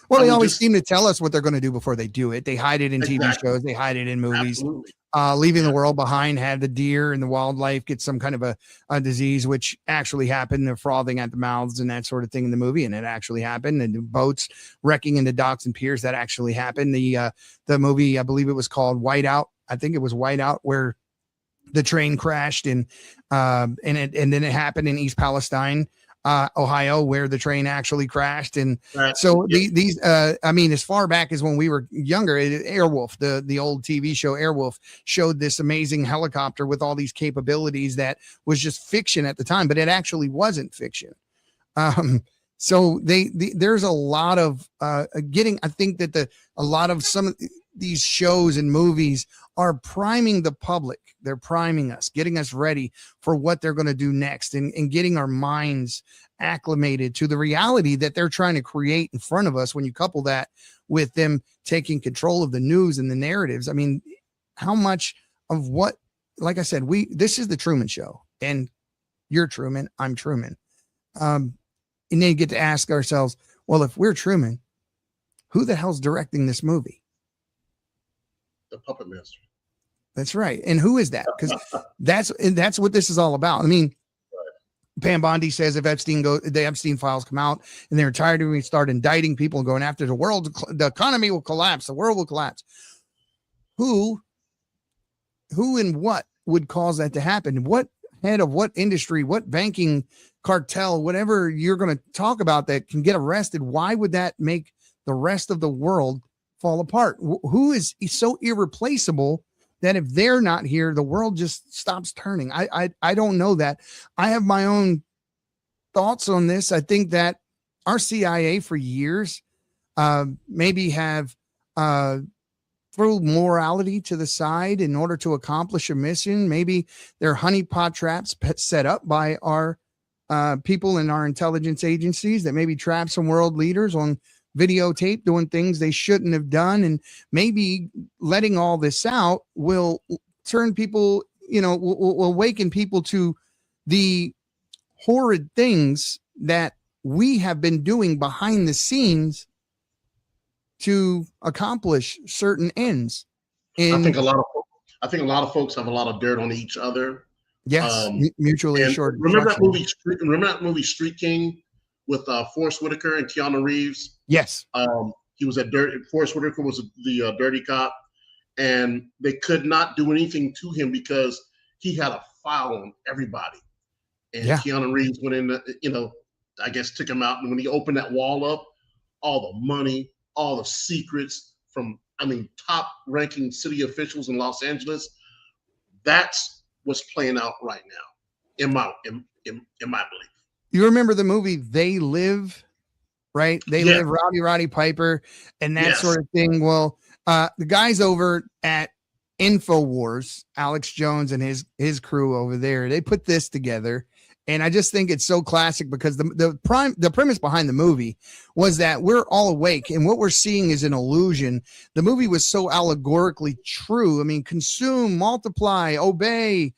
Well, they always seem to tell us what they're going to do before they do it. They hide it in TV shows. They hide it in movies. Absolutely. Leaving the World Behind had the deer and the wildlife get some kind of a disease, which actually happened. They're frothing at the mouths and that sort of thing in the movie, and it actually happened. And the boats wrecking into docks and piers, that actually happened. The movie, I believe it was called Whiteout. I think it was Whiteout, where the train crashed and then it happened in East Palestine, Ohio, where the train actually crashed. And so these I mean, as far back as when we were younger, Airwolf, the old TV show Airwolf, showed this amazing helicopter with all these capabilities that was just fiction at the time, but it actually wasn't fiction. So there's a lot of I think that a lot of some of these shows and movies are priming the public. They're priming us, getting us ready for what they're going to do next, and getting our minds acclimated to the reality that they're trying to create in front of us. When you couple that with them taking control of the news and the narratives, I mean, how much of what, like I said, this is the Truman Show, and you're Truman, I'm Truman. And then you get to ask ourselves, well, if we're Truman, who the hell's directing this movie? The puppet master. That's right. And who is that? Because that's what this is all about. I mean, Pam Bondi says if the Epstein files come out and they're tired of we start indicting people and going after the economy will collapse, the world will collapse. Who and what would cause that to happen? What head of what industry, what banking cartel, whatever you're going to talk about that can get arrested? Why would that make the rest of the world fall apart? Who is so irreplaceable that if they're not here, the world just stops turning? I don't know that. I have my own thoughts on this. I think that our CIA for years maybe have threw morality to the side in order to accomplish a mission. Maybe they're honeypot traps set up by our people in our intelligence agencies that maybe trap some world leaders on videotape doing things they shouldn't have done. And maybe letting all this out will turn people, will awaken people to the horrid things that we have been doing behind the scenes to accomplish certain ends. I think a lot of folks have a lot of dirt on each other. Yes, mutually assured. Remember that movie Street King with Forrest Whitaker and Keanu Reeves? Yes. He was Forrest Whitaker was the dirty cop, and they could not do anything to him because he had a file on everybody. And Keanu Reeves went in, I guess, took him out. And when he opened that wall up, all the money, all the secrets from, top-ranking city officials in Los Angeles, that's what's playing out right now, in my belief. You remember the movie They Live, right? They Live, Roddy Piper, and that sort of thing. Well, the guys over at InfoWars, Alex Jones and his crew over there, they put this together. And I just think it's so classic because the premise behind the movie was that we're all awake and what we're seeing is an illusion. The movie was so allegorically true. I mean, consume, multiply, obey,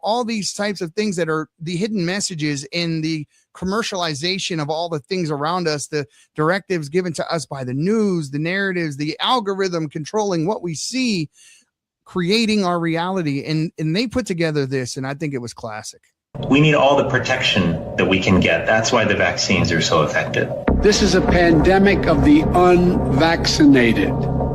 all these types of things that are the hidden messages in the commercialization of all the things around us, the directives given to us by the news, the narratives, the algorithm controlling what we see, creating our reality. And they put together this, and I think it was classic. We need all the protection that we can get. That's why the vaccines are so effective. This is a pandemic of the unvaccinated.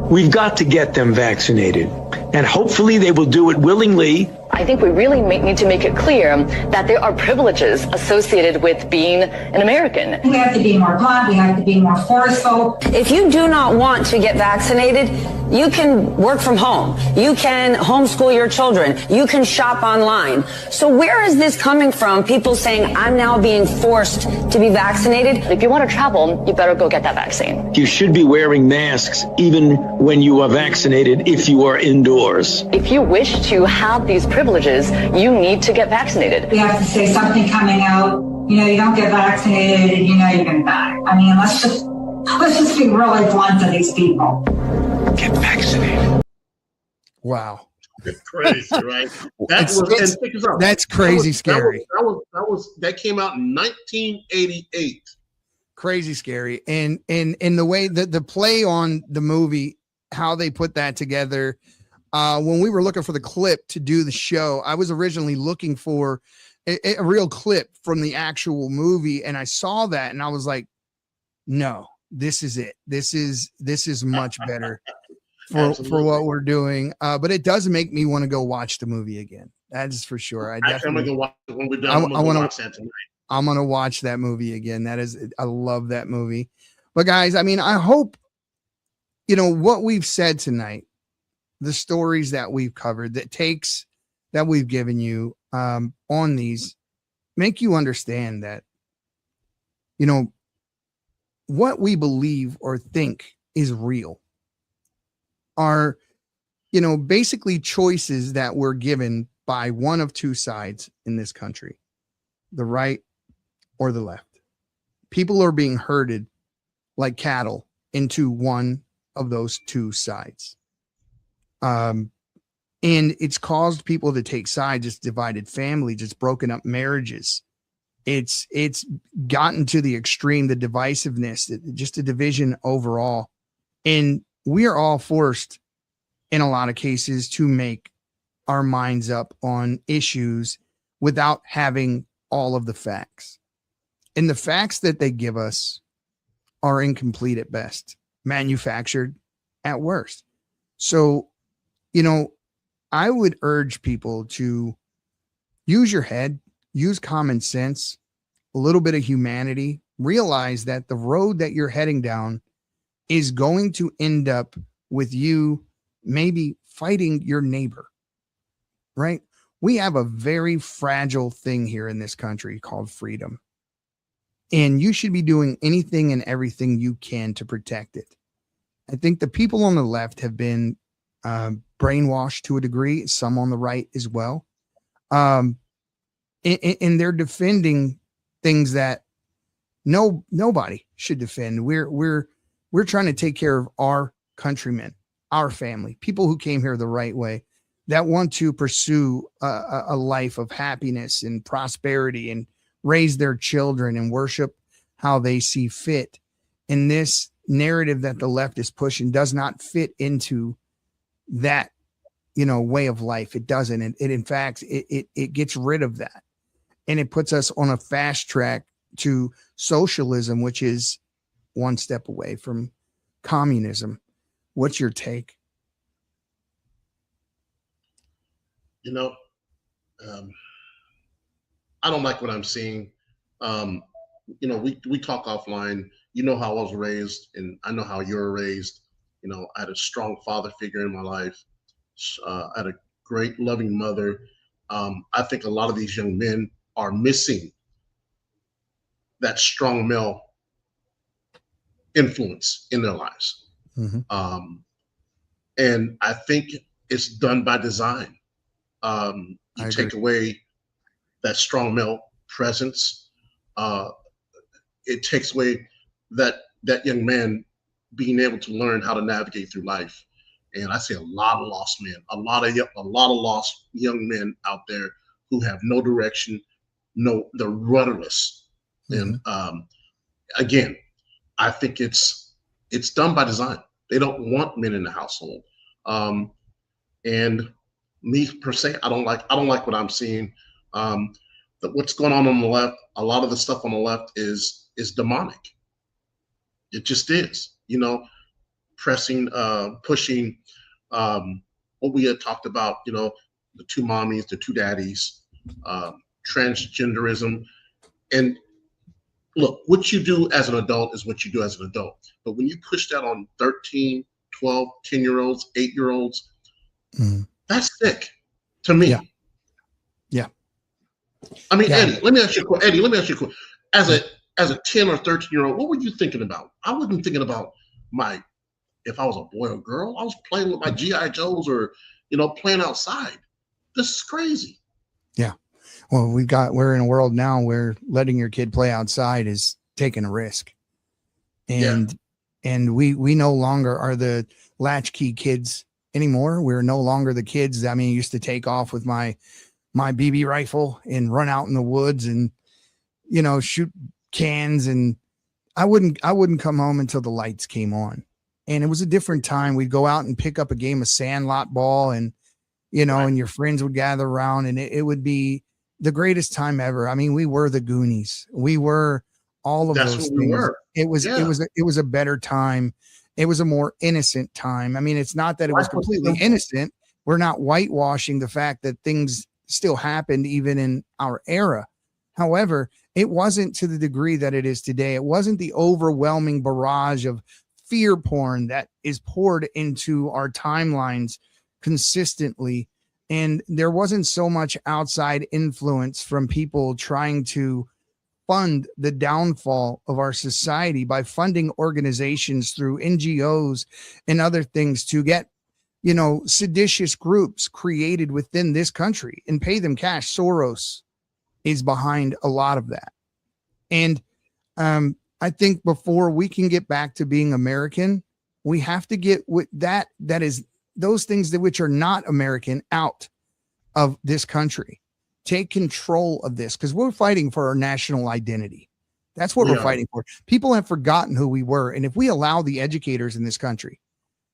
We've got to get them vaccinated, and hopefully they will do it willingly. I think we really need to make it clear that there are privileges associated with being an American. We have to be more blunt. We have to be more forceful. If you do not want to get vaccinated, you can work from home. You can homeschool your children. You can shop online. So where is this coming from? People saying, I'm now being forced to be vaccinated. If you want to travel, you better go get that vaccine. You should be wearing masks even when you are vaccinated if you are indoors. If you wish to have these privileges, you need to get vaccinated. We have to say something coming out, you don't get vaccinated and you're going to die. I mean, let's just be really blunt to these people. Get vaccinated. Wow. It's crazy, right? That's crazy scary. That came out in 1988. Crazy scary. And the way that the play on the movie, how they put that together. When we were looking for the clip to do the show, I was originally looking for a real clip from the actual movie. And I saw that and I was like, no, this is it. This is much better for what we're doing. But it does make me want to go watch the movie again. That is for sure. I'm going to go watch it when we're done. I'm going to watch that tonight. I'm going to watch that movie again. I love that movie. But guys, I hope, what we've said tonight, the stories that we've covered, that we've given you on these, make you understand that, what we believe or think is real are, basically choices that were given by one of two sides in this country, the right or the left. People are being herded like cattle into one of those two sides. And it's caused people to take sides. It's divided families. It's broken up marriages. It's gotten to the extreme, the divisiveness, just a division overall. And we are all forced in a lot of cases to make our minds up on issues without having all of the facts. And the facts that they give us are incomplete at best, manufactured at worst. So, I would urge people to use your head, use common sense, a little bit of humanity, realize that the road that you're heading down is going to end up with you maybe fighting your neighbor, right? We have a very fragile thing here in this country called freedom. And you should be doing anything and everything you can to protect it. I think the people on the left have been brainwashed to a degree, some on the right as well. And they're defending things that nobody should defend. We're trying to take care of our countrymen, our family, people who came here the right way, that want to pursue a life of happiness and prosperity and raise their children and worship how they see fit. And this narrative that the left is pushing does not fit into that, way of life. It doesn't. It in fact, it gets rid of that. And it puts us on a fast track to socialism, which is one step away from communism. What's your take? I don't like what I'm seeing. we talk offline. You know how I was raised, and I know how you're raised. I had a strong father figure in my life. I had a great, loving mother. I think a lot of these young men are missing that strong male influence in their lives. Mm-hmm. And I think it's done by design. You take away that strong male presence. It takes away that young man being able to learn how to navigate through life. And I see a lot of lost men, a lot of lost young men out there who have no direction, they're rudderless. Mm-hmm. And again, I think it's done by design. They don't want men in the household. And me per se, I don't like what I'm seeing. What's going on the left, a lot of the stuff on the left is demonic. It just is, pushing what we had talked about, the two mommies, the two daddies, transgenderism. And look, what you do as an adult is what you do as an adult. But when you push that on 13, 12, 10-year-olds, 8-year-olds, that's sick to me. Yeah. I mean, Eddie, let me ask you a question. As a 10 or 13-year-old, what were you thinking about? I wasn't thinking about if I was a boy or girl. I was playing with my G.I. Joes or, playing outside. This is crazy. Yeah. Well, we're in a world now where letting your kid play outside is taking a risk. And we no longer are the latchkey kids anymore. We're no longer the kids that used to take off with my BB rifle and run out in the woods and, shoot cans. And I wouldn't come home until the lights came on. And it was a different time. We'd go out and pick up a game of sandlot ball and, and your friends would gather around and it would be the greatest time ever. I mean, we were the Goonies. We were all of those things. It was a better time. It was a more innocent time. I mean, it's not that it was completely innocent. We're not whitewashing the fact that things still happened even in our era. However, it wasn't to the degree that it is today. It wasn't the overwhelming barrage of fear porn that is poured into our timelines consistently. And there wasn't so much outside influence from people trying to fund the downfall of our society by funding organizations through NGOs and other things to get, seditious groups created within this country and pay them cash. Soros is behind a lot of that. And I think before we can get back to being American, we have to get with that is those things that which are not American out of this country. Take control of this because we're fighting for our national identity. That's what we're fighting for. People have forgotten who we were. And if we allow the educators in this country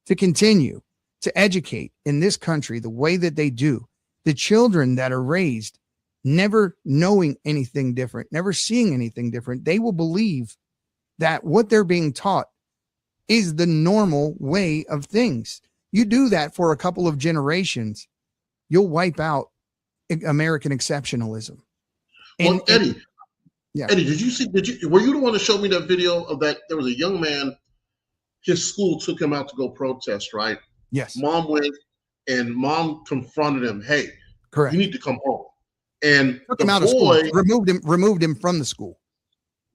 to continue to educate in this country the way that they do, the children that are raised never knowing anything different, never seeing anything different, they will believe that what they're being taught is the normal way of things. You do that for a couple of generations, you'll wipe out American exceptionalism. Well, Eddie, were you the one to show me that video of that? There was a young man, his school took him out to go protest, right? Yes. Mom went and mom confronted him. Hey, correct. You need to come home. And took him out of school, removed him from the school.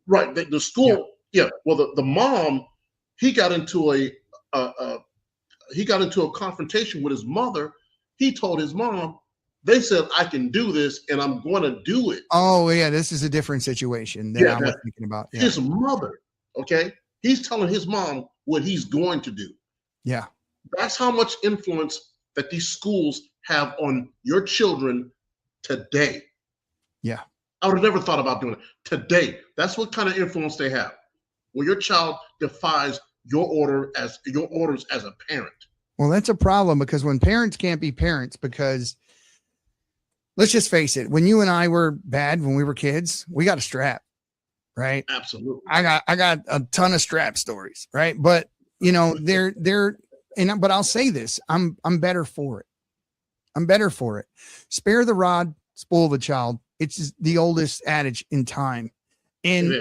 Right. The school. Yeah. Well, the mom, he got into a confrontation with his mother. He told his mom, they said, I can do this and I'm going to do it. Oh, yeah. This is a different situation that I was thinking about. Yeah. His mother. Okay. He's telling his mom what he's going to do. Yeah. That's how much influence that these schools have on your children today. Yeah. I would have never thought about doing it today. That's what kind of influence they have. Well, your child defies your orders as a parent. Well, that's a problem because when parents can't be parents, because let's just face it, when you and I were bad when we were kids, we got a strap, right? Absolutely. I got a ton of strap stories, right? But but I'll say this, I'm better for it. I'm better for it. Spare the rod, spoil the child. It's the oldest adage in time.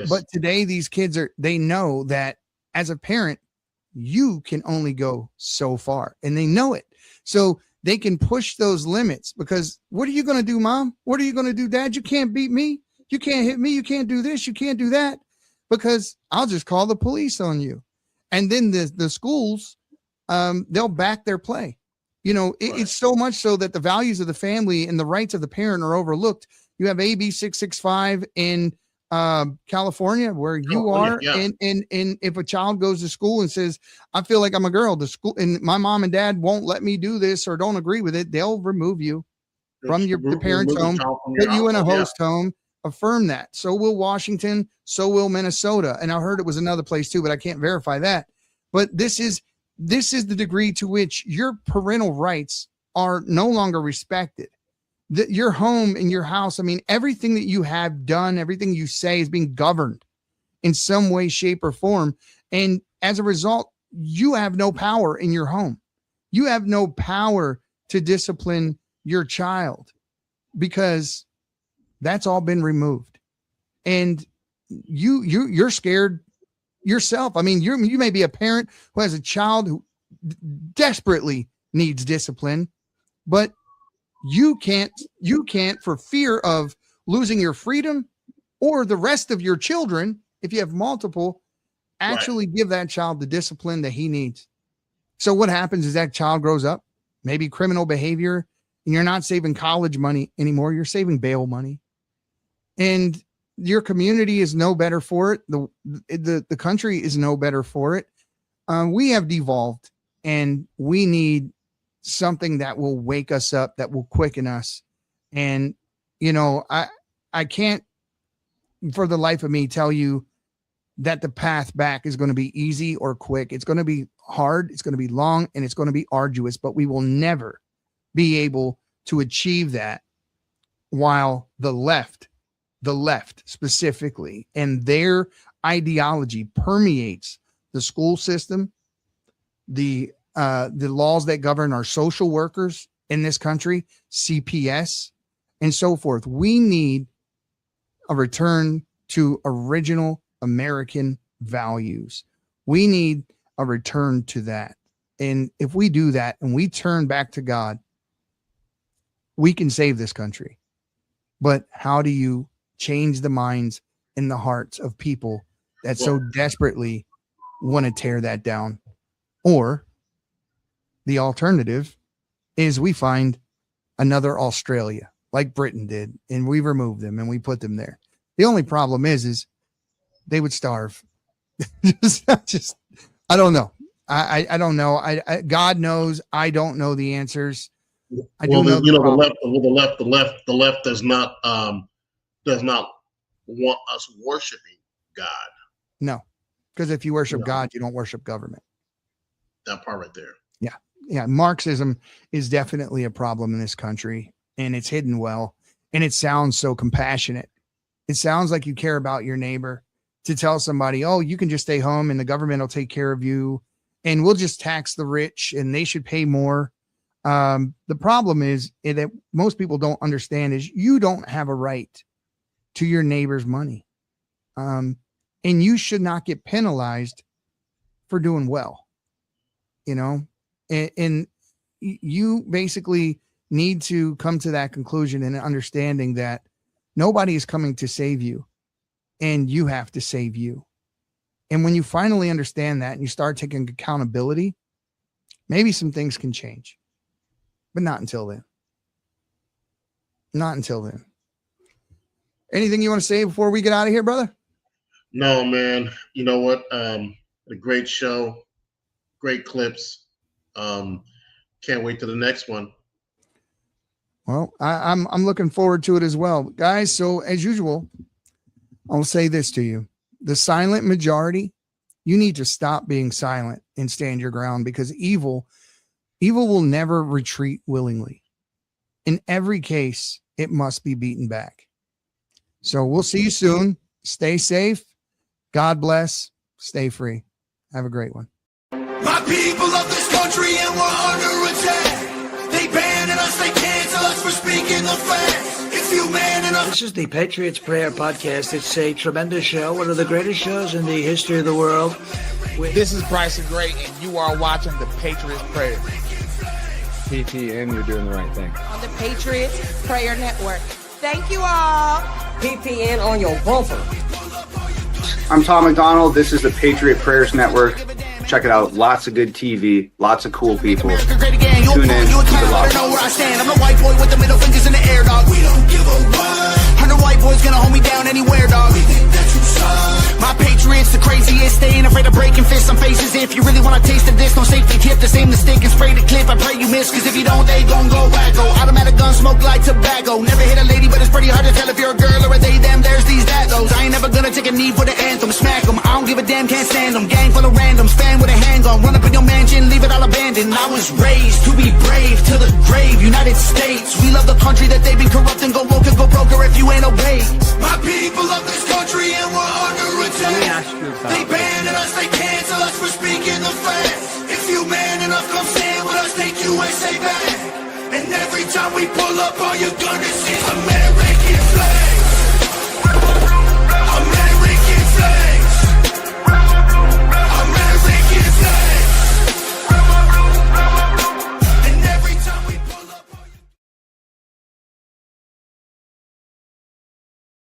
But today these kids they know that as a parent, you can only go so far, and they know it. So they can push those limits, because what are you going to do, Mom? What are you going to do, Dad? You can't beat me. You can't hit me. You can't do this. You can't do that, because I'll just call the police on you. And then the schools, they'll back their play. It's so much so that the values of the family and the rights of the parent are overlooked. You have AB 665 in California, where you are. Yeah. And if a child goes to school and says, I feel like I'm a girl, the school and my mom and dad won't let me do this or don't agree with it, they'll remove you from the parent's home, put you in a host home, affirm that. So will Washington, so will Minnesota. And I heard it was another place too, but I can't verify that. But this is the degree to which your parental rights are no longer respected. Your home and your house, I mean, everything that you have done, everything you say is being governed in some way, shape, or form. And as a result, you have no power in your home. You have no power to discipline your child, because that's all been removed. And you're scared yourself. I mean, you may be a parent who has a child who desperately needs discipline, but you can't for fear of losing your freedom or the rest of your children, if you have multiple, actually give that child the discipline that he needs. So what happens is that child grows up, maybe criminal behavior, and you're not saving college money anymore. You're saving bail money, and your community is no better for it. The country is no better for it. We have devolved, and we need something that will wake us up, that will quicken us. And, I can't for the life of me tell you that the path back is going to be easy or quick. It's going to be hard. It's going to be long, and it's going to be arduous, but we will never be able to achieve that while the left specifically, and their ideology permeates the school system, the laws that govern our social workers in this country, CPS, and so forth. We need a return to original American values. We need a return to that. And if we do that and we turn back to God, we can save this country. But how do you change the minds and the hearts of people that so desperately want to tear that down? Or the alternative is we find another Australia like Britain did, and we remove them and we put them there. The only problem is they would starve. I don't know. I don't know. God knows. I don't know the answers. I do know. The left does not want us worshiping God. No, because if you worship God, you don't worship government. That part right there. Yeah. Marxism is definitely a problem in this country, and it's hidden well, and it sounds so compassionate. It sounds like you care about your neighbor to tell somebody, oh, you can just stay home and the government will take care of you, and we'll just tax the rich and they should pay more. The problem is that most people don't understand is you don't have a right to your neighbor's money. And you should not get penalized for doing well, and you basically need to come to that conclusion and understanding that nobody is coming to save you, and you have to save you. And when you finally understand that and you start taking accountability, maybe some things can change, but not until then. Not until then. Anything you want to say before we get out of here, brother? No, man. You know what? A great show, great clips. Can't wait to the next one. Well, I'm looking forward to it as well, guys. So as usual, I'll say this to you: the silent majority, you need to stop being silent and stand your ground, because evil will never retreat willingly. In every case, it must be beaten back. So we'll see you soon. Stay safe. God bless. Stay free. Have a great one. My people of this country, and we're under attack. They banning us, they cancel us for speaking the facts. It's you man enough. This is the Patriots Prayer Podcast. It's a tremendous show, one of the greatest shows in the history of the world. This is Bryson Gray, and you are watching the Patriots Prayer. PPN, you're doing the right thing. On the Patriots Prayer Network. Thank you all. PPN on your bumper. I'm Tom McDonald. This is the Patriot Prayers Network. Check it out. Lots of good TV. Lots of cool people. Tune in. Keep it locked. I'm the white boy with the middle fingers in the air, dog. We don't give a what. 100 white boys gonna hold me down anywhere, dog. We think that you suck. My Patriots the craziest. They ain't afraid of breaking fists on faces. If you really wanna taste of this, no safety tip. The same mistake and spray the clip. I pray you miss, cause if you don't, they gon' go wacko. Automatic gun smoke like tobacco. Never hit a lady, but it's pretty hard to tell if you're a girl or a they, them. There's these, that, those. I ain't never gonna take a knee for the anthem. Smack them. I don't give a damn, can't stand them. Gang full of randoms. Fan with a handgun. Run up in your mansion, leave it all abandoned. I was raised to be brave to the grave. United States, we love the country that they've been corrupting. Go woke and go broker if you ain't obeyed. My people love this country and we're under attack. They banning us, they cancel us for speaking the facts. If you man enough, come stand with us, take USA back. And every time we pull up, all you're gonna see is a man.